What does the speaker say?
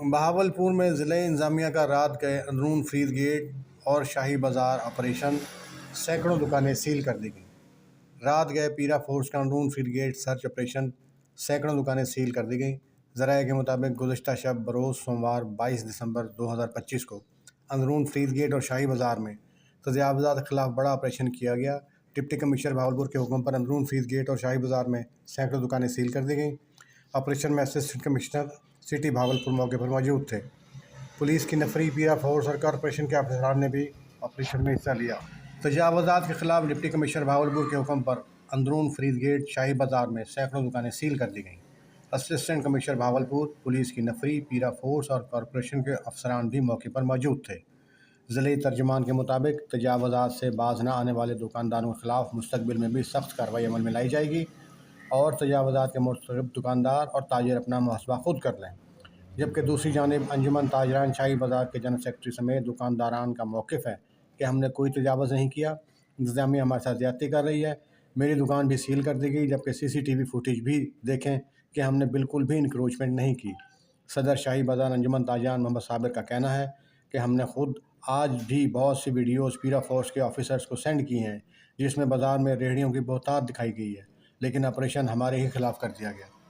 بہاولپور میں ضلع انتظامیہ کا رات گئے اندرون فرید گیٹ اور شاہی بازار آپریشن، سینکڑوں دکانیں سیل کر دی گئیں۔ رات گئے پیرا فورس کا اندرون فرید گیٹ سرچ آپریشن، سینکڑوں دکانیں سیل کر دی گئیں۔ ذرائع کے مطابق گزشتہ شب بروز سوموار 22 دسمبر 2025 کو اندرون فرید گیٹ اور شاہی بازار میں تجاوزات کے خلاف بڑا آپریشن کیا گیا۔ ڈپٹی کمشنر بہاولپور کے حکم پر اندرون فرید گیٹ اور شاہی بازار میں سینکڑوں دکانیں سیل کر دی گئیں۔ آپریشن میں اسسٹنٹ کمشنر سٹی بہاولپور موقع پر موجود تھے۔ پولیس کی نفری، پیرا فورس اور کارپوریشن کے افسران نے بھی آپریشن میں حصہ لیا۔ تجاوزات کے خلاف ڈپٹی کمشنر بہاولپور کے حکم پر اندرون فرید گیٹ، شاہی بازار میں سینکڑوں دکانیں سیل کر دی گئیں۔ اسسٹنٹ کمشنر بہاولپور، پولیس کی نفری، پیرا فورس اور کارپوریشن کے افسران بھی موقع پر موجود تھے۔ ضلعی ترجمان کے مطابق تجاوزات سے باز نہ آنے والے دکانداروں کے خلاف مستقبل میں بھی سخت کارروائی عمل میں لائی جائے گی اور تجاوزات کے مرتکب دکاندار اور تاجر اپنا محاسبہ خود کر لیں۔ جبکہ دوسری جانب انجمن تاجران شاہی بازار کے جنرل سیکرٹری سمیت دکانداران کا موقف ہے کہ ہم نے کوئی تجاوز نہیں کیا، انتظامیہ ہمارے ساتھ زیادتی کر رہی ہے۔ میری دکان بھی سیل کر دی گئی، جبکہ CCTV فوٹیج بھی دیکھیں کہ ہم نے بالکل بھی انکروچمنٹ نہیں کی۔ صدر شاہی بازار انجمن تاجران محمد صابر کا کہنا ہے کہ ہم نے خود آج بھی بہت سی ویڈیوز پیرا فورس کے آفیسرز کو سینڈ کی ہیں جس میں بازار میں ریہڑیوں کی بہتات دکھائی گئی ہے، لیکن آپریشن ہمارے ہی خلاف کر دیا گیا۔